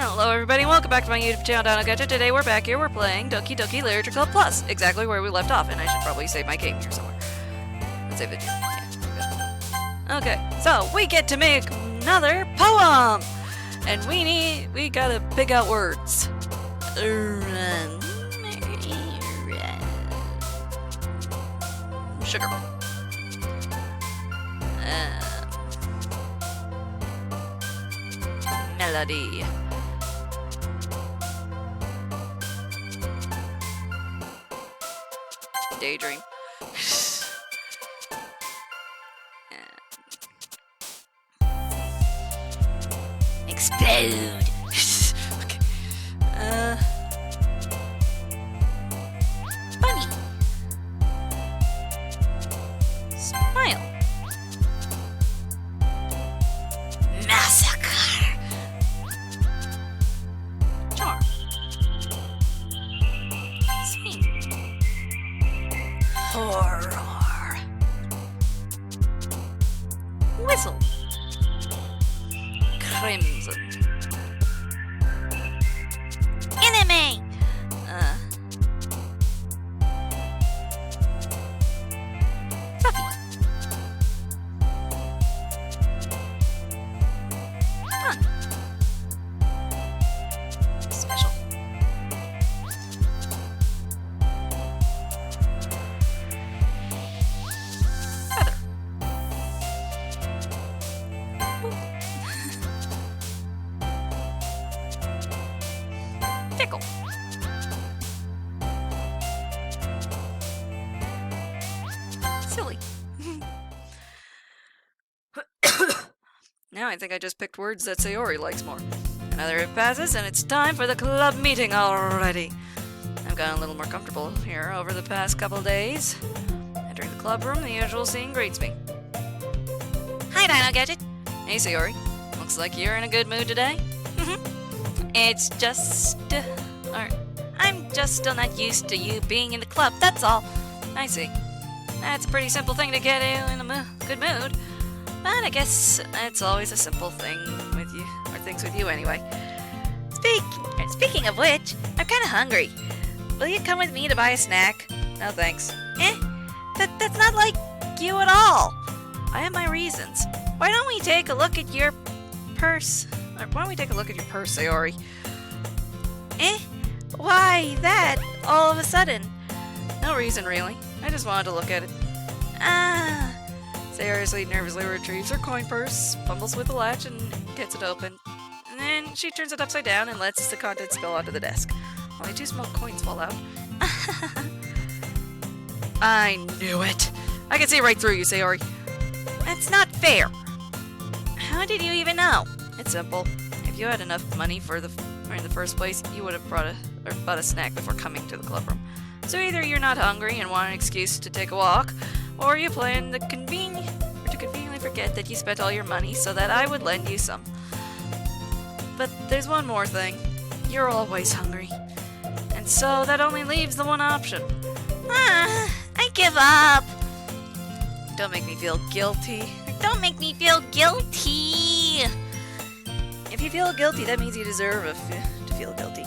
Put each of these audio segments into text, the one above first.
Hello everybody, and welcome back to my YouTube channel, Down Gadget. Today we're back here, we're playing Doki Doki Literature Club Plus, exactly where we left off, and I should probably save my game here somewhere. Let's save the game. Yeah. Okay, so we get to make another poem! And we gotta pick out words. Sugar. Melody. Daydream. Explode. Okay. Funny. Smile. Massacre. Charm. Sing. Horror. Whistle. Crimson. Enemy. Fluffy. Fun. Special. Feather. Tickle. Silly. Now I think I just picked words that Sayori likes more. Another hit passes, and it's time for the club meeting already. I've gotten a little more comfortable here over the past couple days. Entering the club room, the usual scene greets me. Hi, Dino Gadget. Hey, Sayori. Looks like you're in a good mood today. It's just... I'm just still not used to you being in the club, that's all. I see. That's a pretty simple thing to get you in a good mood. But I guess it's always a simple thing with you, or things with you anyway. Speaking of which, I'm kinda hungry. Will you come with me to buy a snack? No thanks. That's not like you at all. I have my reasons. Why don't we take a look at your purse? Or why don't we take a look at your purse, Sayori? Why that, all of a sudden? No reason, really. I just wanted to look at it. Sayori nervously retrieves her coin purse, fumbles with the latch, and gets it open. And then she turns it upside down and lets the contents spill onto the desk. Only 2 small coins fall out. I knew it! I can see right through you, Sayori. That's not fair! How did you even know? It's simple. If you had enough money in the first place, you would have bought a snack before coming to the club room. So either you're not hungry and want an excuse to take a walk, or you plan to conveniently forget that you spent all your money so that I would lend you some. But there's one more thing. You're always hungry. And so that only leaves the one option. I give up. Don't make me feel guilty. Don't make me feel guilty. If you feel guilty, that means you deserve to feel guilty.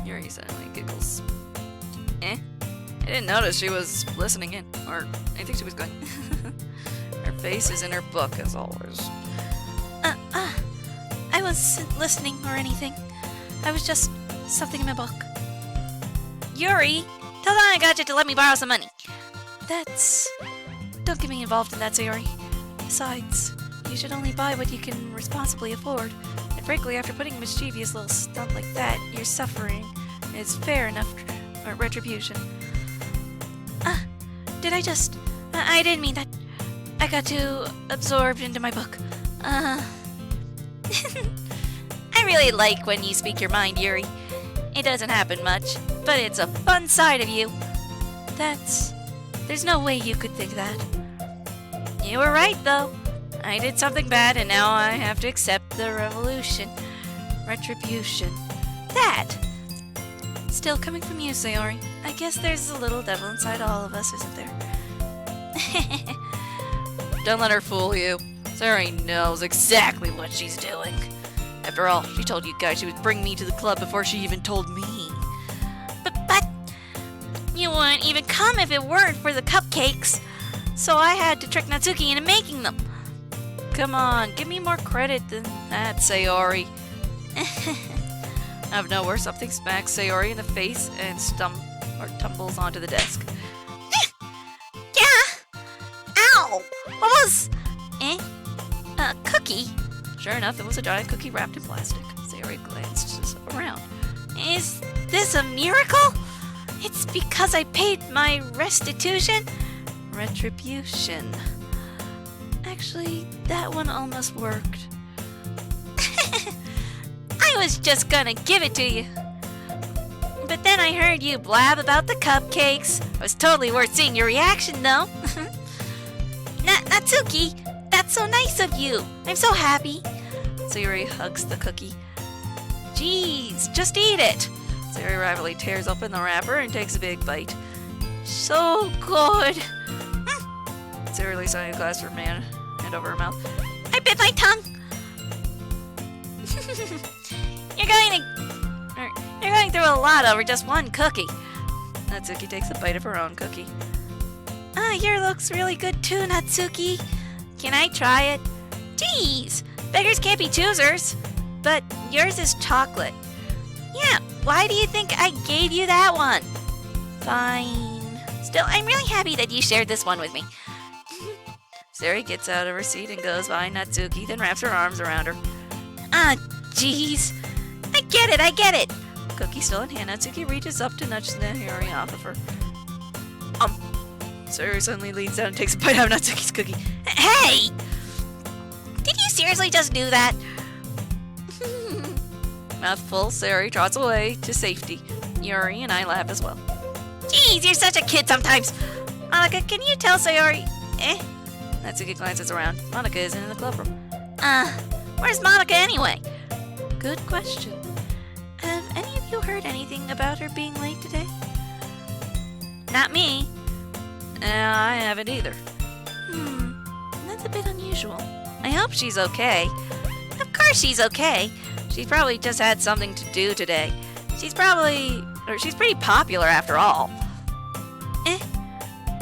Yuri suddenly giggles. I didn't notice she was listening in, or I think she was going. Her face is in her book, as always. I wasn't listening or anything. I was just something in my book. Yuri, tell Dino Gadget to let me borrow some money. Don't get me involved in that, Sayori. Besides, you should only buy what you can responsibly afford. And frankly, after putting a mischievous little stunt like that, your suffering is fair enough retribution. I didn't mean that. I got too absorbed into my book. I really like when you speak your mind, Yuri. It doesn't happen much, but it's a fun side of you. There's no way you could think that. You were right, though. I did something bad, and now I have to accept the retribution. That! Still coming from you, Sayori. I guess there's a little devil inside all of us, isn't there? Don't let her fool you. Sayori knows exactly what she's doing. After all, she told you guys she would bring me to the club before she even told me. But you wouldn't even come if it weren't for the cupcakes. So I had to trick Natsuki into making them. Come on, give me more credit than that, Sayori. Out of nowhere, something smacks Sayori in the face and tumbles onto the desk. Yeah! Ow! What was... a cookie? Sure enough, it was a giant cookie wrapped in plastic. Sayori glanced around. Is this a miracle? It's because I paid my restitution? Retribution. Actually, that one almost worked. I was just gonna give it to you. But then I heard you blab about the cupcakes. It was totally worth seeing your reaction, though. Natsuki, that's so nice of you. I'm so happy. Sayori hugs the cookie. Jeez, just eat it. Sayori rivalry tears open the wrapper and takes a big bite. So good. Sayori lays down a glass for man and over her mouth. I bit my tongue. You're going through a lot over just one cookie. Natsuki takes a bite of her own cookie. Yours looks really good too, Natsuki. Can I try it? Jeez, beggars can't be choosers. But yours is chocolate. Yeah, why do you think I gave you that one? Fine. Still, I'm really happy that you shared this one with me. Sayori gets out of her seat and goes behind Natsuki, then wraps her arms around her. Jeez. I get it. Cookie still in hand, Natsuki reaches up to nudge Sayori off of her. Sayori suddenly leans down and takes a bite out of Natsuki's cookie. Hey! Did you seriously just do that? Mouth full, Sayori trots away to safety. Yuri and I laugh as well. Jeez, you're such a kid sometimes. Monica, can you tell Sayori? Natsuki glances around. Monica isn't in the club room. Where's Monica anyway? Good question. Have any of you heard anything about her being late today? Not me. I haven't either. That's a bit unusual. I hope she's okay. Of course she's okay. She's probably just had something to do today. She's pretty popular after all.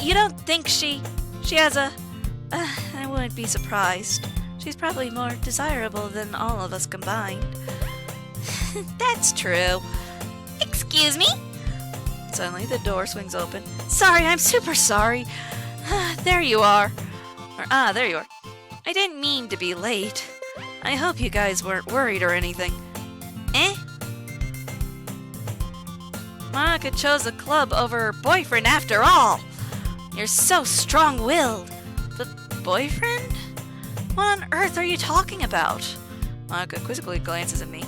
You don't think she has a... I wouldn't be surprised. She's probably more desirable than all of us combined. That's true. Excuse me? Suddenly the door swings open. Sorry, I'm super sorry. There you are. There you are. I didn't mean to be late. I hope you guys weren't worried or anything. Monica chose the club over her boyfriend after all. You're so strong-willed. But boyfriend? What on earth are you talking about? Monica quizzically glances at me.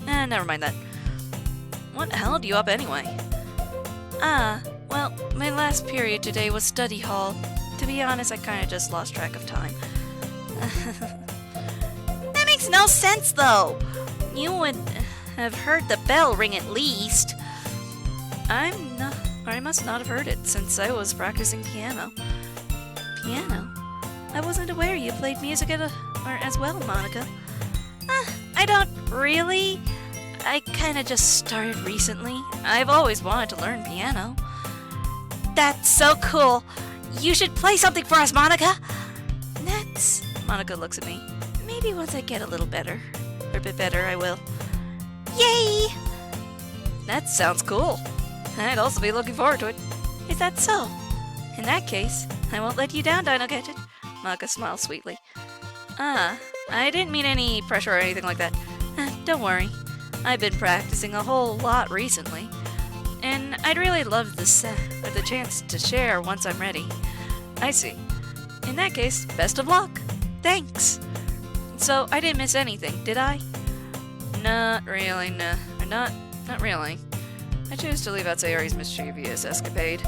Never mind that. What held you up anyway? Well, my last period today was study hall. To be honest, I kinda just lost track of time. That makes no sense, though. You would have heard the bell ring at least. I must not have heard it, since I was practicing piano. Piano? I wasn't aware you played music as well, Monica. I don't really. I kinda just started recently. I've always wanted to learn piano. That's so cool. You should play something for us, Monica. Monica looks at me. Maybe once I get a bit better, I will. Yay! That sounds cool. I'd also be looking forward to it. Is that so? In that case, I won't let you down, Dino Gadget. Monica smiles sweetly. I didn't mean any pressure or anything like that. Don't worry. I've been practicing a whole lot recently. And I'd really love the chance to share once I'm ready. I see. In that case, best of luck. Thanks. So, I didn't miss anything, did I? Not really, no. Not really. I choose to leave out Sayori's mischievous escapade.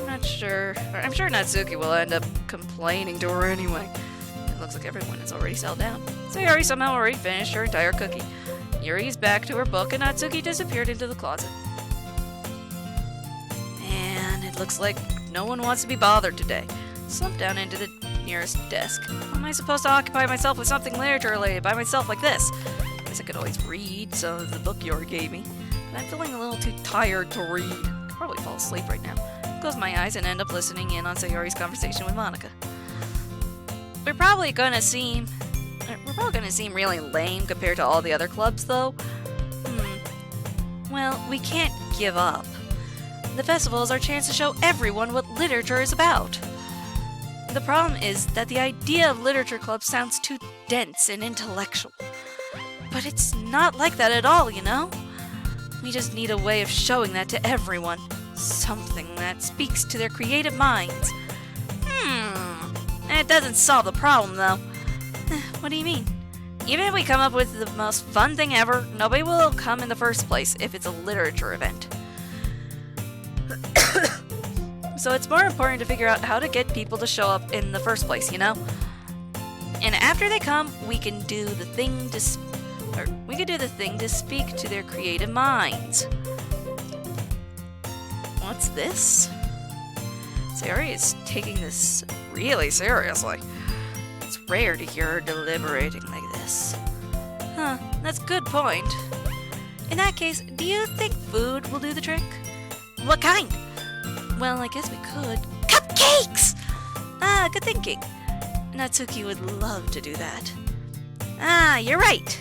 I'm sure Natsuki will end up complaining to her anyway. It looks like everyone is already settled down. Sayori somehow already finished her entire cookie. Yuri's back to her book and Natsuki disappeared into the closet. looks like no one wants to be bothered today. Slump down into the nearest desk. How am I supposed to occupy myself with something literature related by myself like this? I guess I could always read some of the book Yori gave me, but I'm feeling a little too tired to read. I could probably fall asleep right now. Close my eyes and end up listening in on Sayori's conversation with Monica. We're probably gonna seem really lame compared to all the other clubs, though. Well, we can't give up. The festival is our chance to show everyone what literature is about. The problem is that the idea of literature club sounds too dense and intellectual. But it's not like that at all, you know? We just need a way of showing that to everyone. Something that speaks to their creative minds. It doesn't solve the problem, though. What do you mean? Even if we come up with the most fun thing ever, nobody will come in the first place if it's a literature event. So it's more important to figure out how to get people to show up in the first place, you know? And after they come, we can do the thing to speak to their creative minds. What's this? Sayori is taking this really seriously. It's rare to hear her deliberating like this. Huh, that's a good point. In that case, do you think food will do the trick? What kind? Well, I guess we could. Cupcakes! Ah, good thinking. Natsuki would love to do that. Ah, you're right.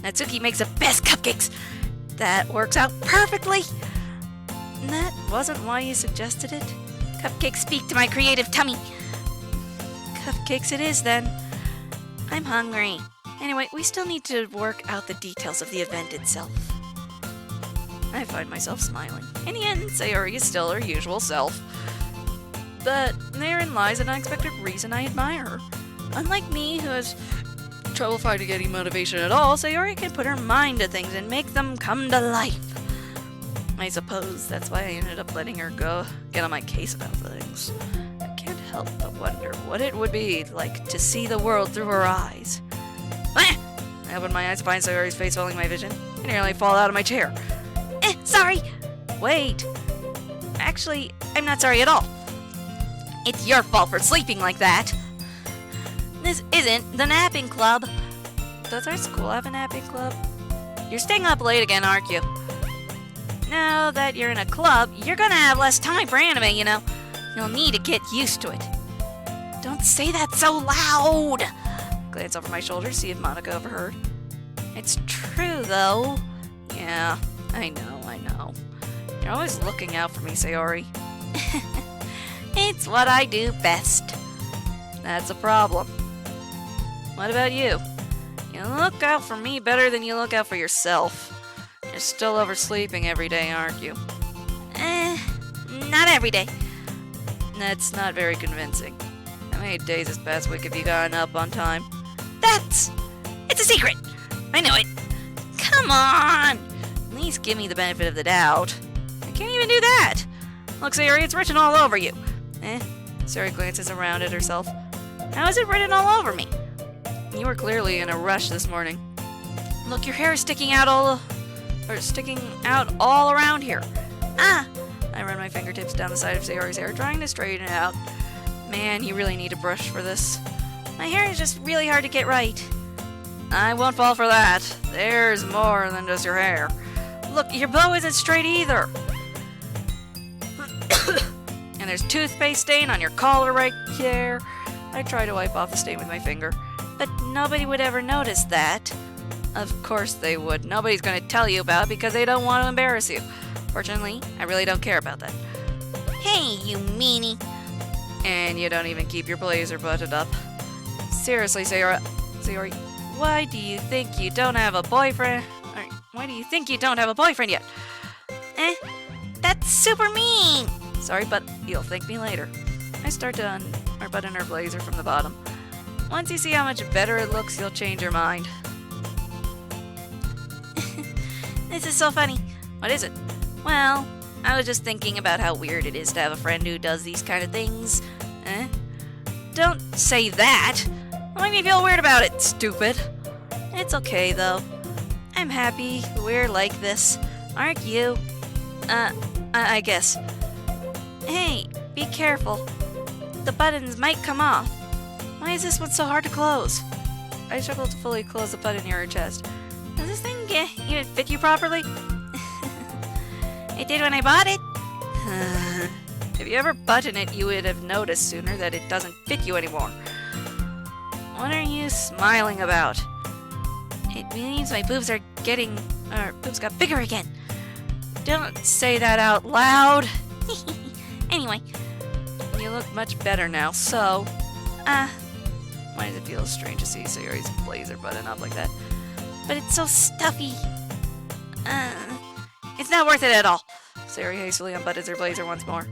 Natsuki makes the best cupcakes. That works out perfectly. That wasn't why you suggested it. Cupcakes speak to my creative tummy. Cupcakes it is, then. I'm hungry. Anyway, we still need to work out the details of the event itself. I find myself smiling. In the end, Sayori is still her usual self. But therein lies an unexpected reason I admire her. Unlike me, who has trouble finding any motivation at all, Sayori can put her mind to things and make them come to life. I suppose that's why I ended up letting her get on my case about things. I can't help but wonder what it would be like to see the world through her eyes. I open my eyes to find Sayori's face filling my vision. I nearly fall out of my chair. Sorry! Wait. Actually, I'm not sorry at all. It's your fault for sleeping like that. This isn't the napping club. Does our school have a napping club? You're staying up late again, aren't you? Now that you're in a club, you're gonna have less time for anime, you know. You'll need to get used to it. Don't say that so loud! Glance over my shoulder, see if Monica overheard. It's true, though. Yeah, I know. You're always looking out for me, Sayori. It's what I do best. That's a problem. What about you? You look out for me better than you look out for yourself. You're still oversleeping every day, aren't you? Not every day. That's not very convincing. How many days this past week have you gotten up on time? It's a secret! I know it! Come on! At least give me the benefit of the doubt. I can't even do that! Look, Sayori, it's written all over you. Sayori glances around at herself. How is it written all over me? You were clearly in a rush this morning. Look, your hair is sticking out all around here. Ah! I run my fingertips down the side of Sayori's hair, trying to straighten it out. Man, you really need a brush for this. My hair is just really hard to get right. I won't fall for that. There's more than just your hair. Look, your bow isn't straight either. And there's toothpaste stain on your collar right there. I try to wipe off the stain with my finger, but nobody would ever notice that. Of course they would. Nobody's going to tell you about it because they don't want to embarrass you. Fortunately, I really don't care about that. Hey, you meanie. And you don't even keep your blazer buttoned up. Seriously, Sayori, why do you think you don't have a boyfriend? Or, why do you think you don't have a boyfriend yet? That's super mean. Sorry, but you'll thank me later. I start to unbutton her blazer from the bottom. Once you see how much better it looks, you'll change your mind. This is so funny. What is it? Well, I was just thinking about how weird it is to have a friend who does these kind of things. Don't say that. Don't make me feel weird about it, stupid. It's okay, though. I'm happy we're like this. Aren't you? I guess. Hey, be careful. The buttons might come off. Why is this one so hard to close? I struggled to fully close the button near her chest. Does this thing even fit you properly? It did when I bought it. If you ever button it, you would have noticed sooner that it doesn't fit you anymore. What are you smiling about? It means my boobs boobs got bigger again. Don't say that out loud. Anyway, you look much better now, so... why does it feel strange to see Sayori's blazer button up like that? But it's so stuffy. It's not worth it at all. Sayori hastily unbuttons her blazer once more.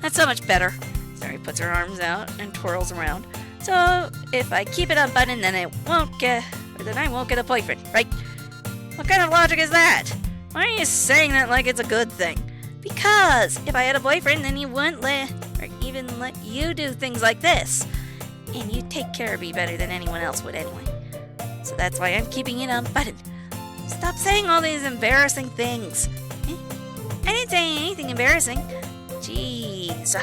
That's so much better. Sayori puts her arms out and twirls around. So, if I keep it unbuttoned, then I won't get a boyfriend, right? What kind of logic is that? Why are you saying that like it's a good thing? Because if I had a boyfriend, then he wouldn't even let you do things like this. And you take care of me better than anyone else would anyway. So that's why I'm keeping it unbuttoned. Stop saying all these embarrassing things. I didn't say anything embarrassing. Jeez.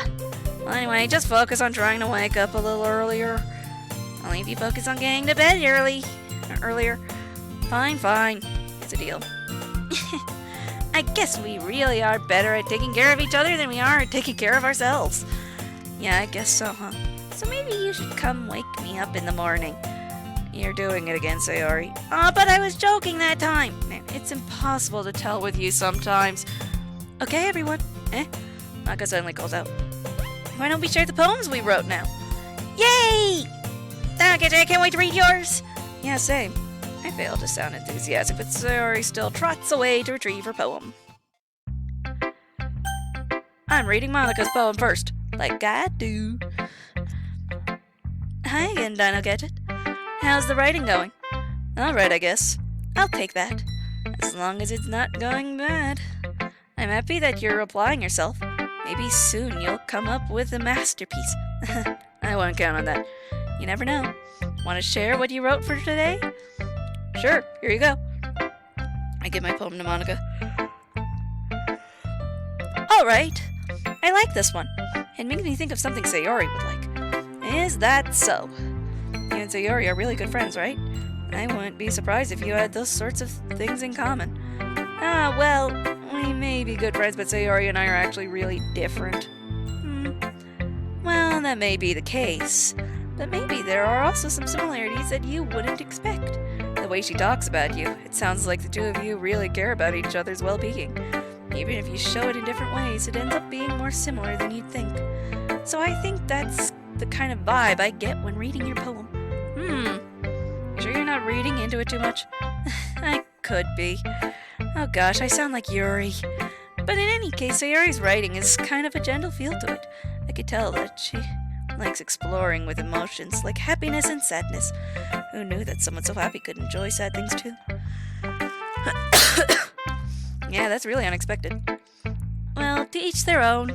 Well, anyway, just focus on trying to wake up a little earlier. Only if you focus on getting to bed earlier. Fine. It's a deal. I guess we really are better at taking care of each other than we are at taking care of ourselves. Yeah, I guess so, huh? So maybe you should come wake me up in the morning. You're doing it again, Sayori. Oh, but I was joking that time. It's impossible to tell with you sometimes. Okay, everyone. Maka suddenly calls out. Why don't we share the poems we wrote now? Yay! Okay, I can't wait to read yours. Yeah, same. I fail to sound enthusiastic, but Sayori still trots away to retrieve her poem. I'm reading Monika's poem first, like I do. Hi again, Dino Gadget. How's the writing going? Alright, I guess. I'll take that. As long as it's not going bad. I'm happy that you're applying yourself. Maybe soon you'll come up with a masterpiece. I won't count on that. You never know. Want to share what you wrote for today? Sure, here you go. I give my poem to Monika. Alright. I like this one. It makes me think of something Sayori would like. Is that so? You and Sayori are really good friends, right? I wouldn't be surprised if you had those sorts of things in common. Well, we may be good friends, but Sayori and I are actually really different. Well, that may be the case. But maybe there are also some similarities that you wouldn't expect. The way she talks about you, it sounds like the two of you really care about each other's well-being. Even if you show it in different ways, it ends up being more similar than you'd think. So I think that's the kind of vibe I get when reading your poem. You sure you're not reading into it too much? I could be. Oh gosh, I sound like Yuri. But in any case, Sayori's writing is kind of a gentle feel to it. I could tell that she likes exploring with emotions like happiness and sadness. Who knew that someone so happy could enjoy sad things too? Yeah, that's really unexpected. Well, to each their own.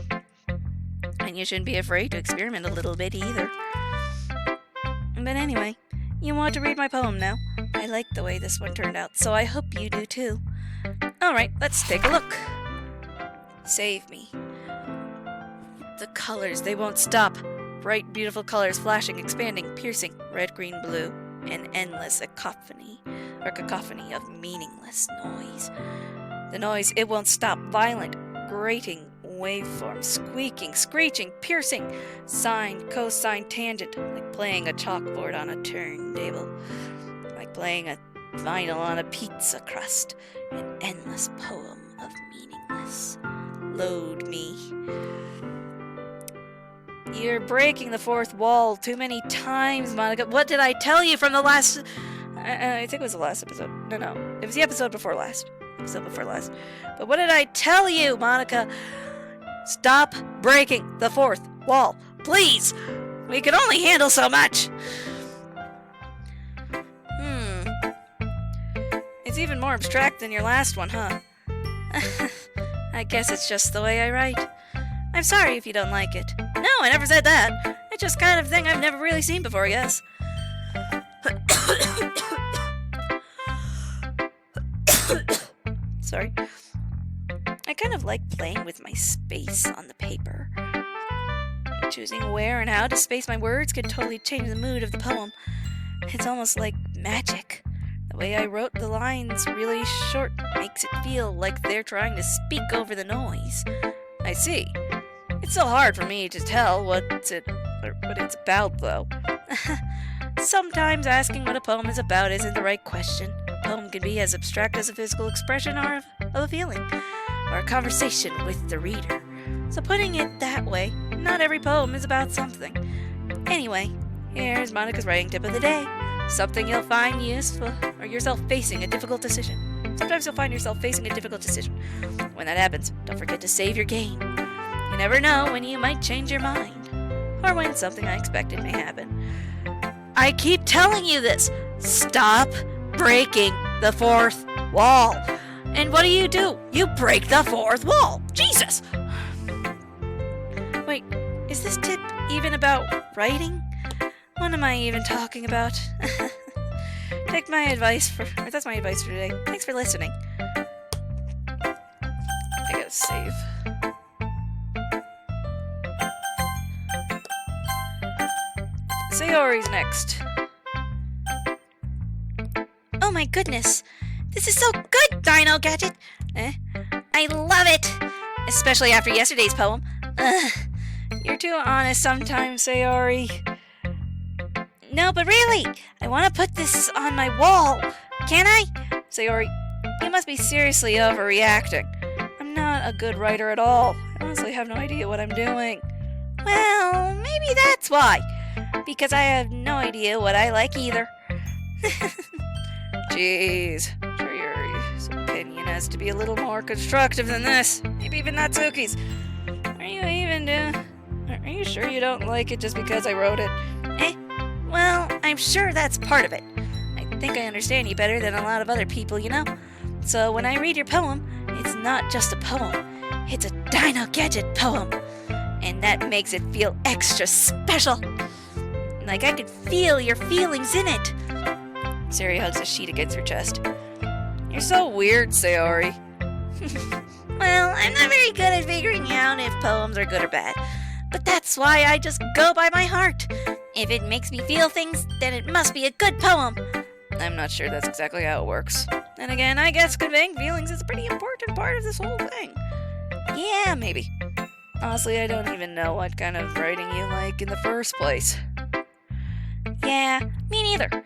And you shouldn't be afraid to experiment a little bit either. But anyway, you want to read my poem now? I like the way this one turned out, so I hope you do too. Alright, let's take a look. Save me. The colors, they won't stop. Bright, beautiful colors flashing, expanding, piercing, red, green, blue, an endless cacophony of meaningless noise. The noise, it won't stop, violent, grating, waveform, squeaking, screeching, piercing, sine, cosine, tangent, like playing a chalkboard on a turntable, like playing a vinyl on a pizza crust, an endless poem of meaningless. Load me. You're breaking the fourth wall too many times, Monika. What did I tell you from the last... I think it was the last episode. No. It was the episode before last. But what did I tell you, Monika? Stop breaking the fourth wall. Please! We can only handle so much. It's even more abstract than your last one, huh? I guess it's just the way I write. I'm sorry if you don't like it. No, I never said that. It's just kind of thing I've never really seen before, I guess. Sorry. I kind of like playing with my space on the paper. Choosing where and how to space my words can totally change the mood of the poem. It's almost like magic. The way I wrote the lines really short makes it feel like they're trying to speak over the noise. I see. It's so hard for me to tell what it's about, though. Sometimes asking what a poem is about isn't the right question. A poem can be as abstract as a physical expression of a feeling, or a conversation with the reader. So putting it that way, not every poem is about something. Anyway, here's Monica's writing tip of the day. Something you'll find useful, or yourself facing a difficult decision. Sometimes you'll find yourself facing a difficult decision. When that happens, don't forget to save your game. You never know when you might change your mind, or when something unexpected may happen. I keep telling you this. Stop breaking the fourth wall. And what do? You break the fourth wall. Jesus! Wait, is this tip even about writing? What am I even talking about? That's my advice for today. Thanks for listening. I gotta save. Sayori's next. Oh my goodness. This is so good, Dino Gadget. I love it. Especially after yesterday's poem. You're too honest sometimes, Sayori. No, but really, I want to put this on my wall. Can I? Sayori, you must be seriously overreacting. I'm not a good writer at all. I honestly have no idea what I'm doing. Well, maybe that's why. Because I have no idea what I like either. Jeez. Sure, your opinion has to be a little more constructive than this. Maybe even Natsuki's. Are you sure you don't like it just because I wrote it? Well, I'm sure that's part of it. I think I understand you better than a lot of other people, you know? So when I read your poem, it's not just a poem. It's a Dino Gadget poem. And that makes it feel extra special. Like I could feel your feelings in it. Sayori hugs a sheet against her chest. You're so weird, Sayori. Well, I'm not very good at figuring out if poems are good or bad. But that's why I just go by my heart. If it makes me feel things, then it must be a good poem. I'm not sure that's exactly how it works. And again, I guess conveying feelings is a pretty important part of this whole thing. Yeah, maybe. Honestly, I don't even know what kind of writing you like in the first place. Yeah, me neither.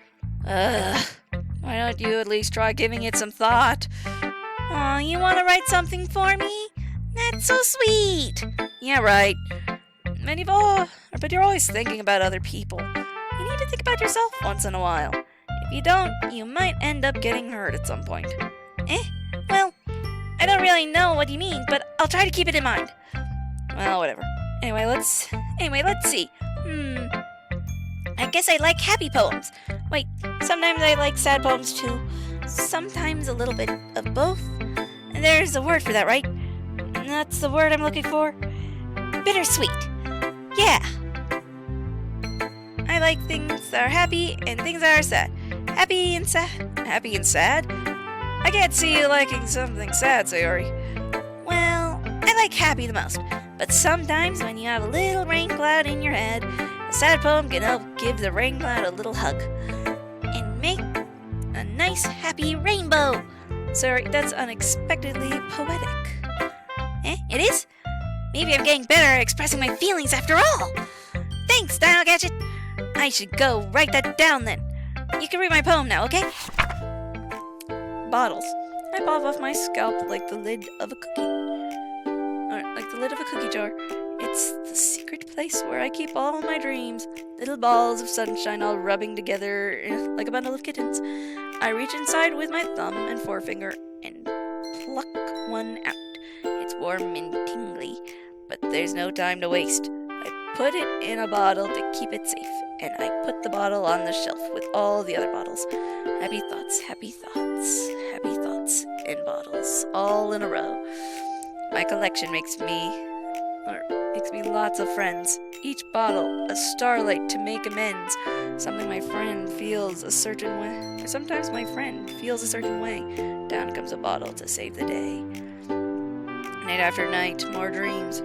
Why don't you at least try giving it some thought? Aw, you want to write something for me? That's so sweet. Yeah, right. But you're always thinking about other people. You need to think about yourself once in a while. If you don't, you might end up getting hurt at some point. Well, I don't really know what you mean, but I'll try to keep it in mind. Well, whatever. Anyway, let's see. I guess I like happy poems. Wait, sometimes I like sad poems too. Sometimes a little bit of both. There's a word for that, right? That's the word I'm looking for. Bittersweet. Yeah. I like things that are happy and things that are sad. Happy and sad? Happy and sad? I can't see you liking something sad, Sayori. Well, I like happy the most. But sometimes when you have a little rain cloud in your head, a sad poem can help give the rain cloud a little hug. And make a nice happy rainbow. Sorry, that's unexpectedly poetic. It is? Maybe I'm getting better at expressing my feelings after all. Thanks, Dino Gadget. I should go write that down then. You can read my poem now, okay? Bottles. I pop off my scalp like the lid of a cookie. Or like the lid of a cookie jar. It's the secret place where I keep all my dreams. Little balls of sunshine all rubbing together like a bundle of kittens. I reach inside with my thumb and forefinger and pluck one out. It's warm and tingly, but there's no time to waste. I put it in a bottle to keep it safe, and I put the bottle on the shelf with all the other bottles. Happy thoughts, happy thoughts, happy thoughts, and bottles, all in a row. My collection makes me lots of friends. Each bottle a starlight to make amends. Something my friend feels a certain way. Or sometimes my friend feels a certain way. Down comes a bottle to save the day. Night after night, more dreams.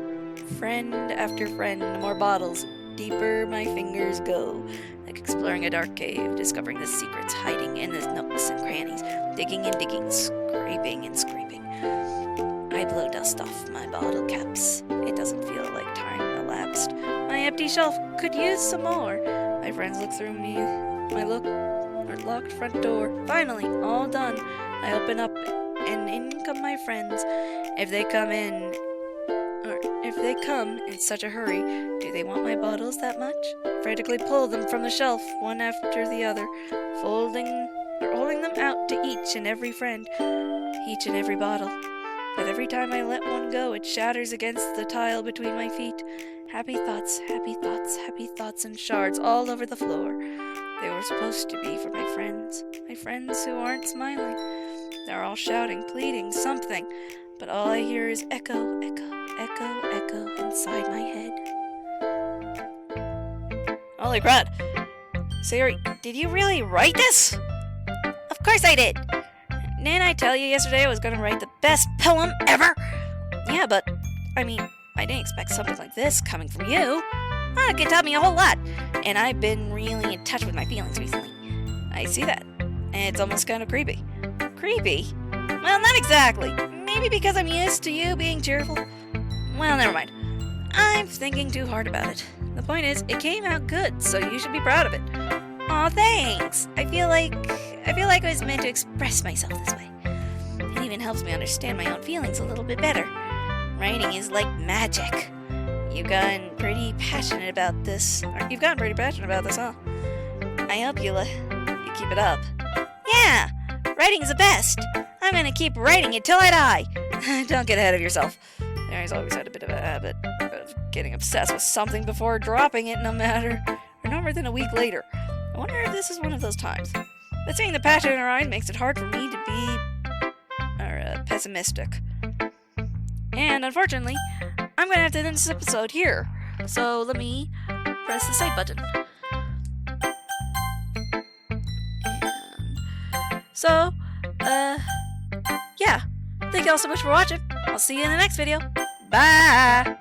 Friend after friend, more bottles. Deeper my fingers go. Like exploring a dark cave, discovering the secrets hiding in the nooks and crannies. Digging and digging, scraping and scraping. I blow dust off my bottle caps. It doesn't feel like time elapsed. My empty shelf could use some more. My friends look through me. My locked front door. Finally, all done. I open up and in come my friends. If they come in such a hurry, do they want my bottles that much? Frantically pull them from the shelf, one after the other, holding them out to each and every friend, each and every bottle. But every time I let one go, it shatters against the tile between my feet. Happy thoughts, happy thoughts, happy thoughts, and shards all over the floor. They were supposed to be for my friends who aren't smiling. They're all shouting, pleading, something, but all I hear is echo, echo, echo, echo inside my head. Holy crud! Sayori, did you really write this? Of course I did! Didn't I tell you yesterday I was gonna write the best poem ever? Yeah, but, I didn't expect something like this coming from you. It can tell me a whole lot, and I've been really in touch with my feelings recently. I see that, and it's almost kind of creepy. Creepy? Well, not exactly. Maybe because I'm used to you being cheerful. Well, never mind. I'm thinking too hard about it. The point is, it came out good, so you should be proud of it. Aw, thanks. I feel like I was meant to express myself this way. It even helps me understand my own feelings a little bit better. Writing is like magic. You've gotten pretty passionate about this, huh? I hope you keep it up. Yeah, writing's the best. I'm gonna keep writing it till I die. Don't get ahead of yourself. Mary's always had a bit of a habit of getting obsessed with something before dropping it, no more than a week later. I wonder if this is one of those times. But seeing the passion in her eyes makes it hard for me to be pessimistic. And unfortunately, I'm gonna have to end this episode here. So let me press the save button. Yeah. Thank you all so much for watching. I'll see you in the next video. Bye!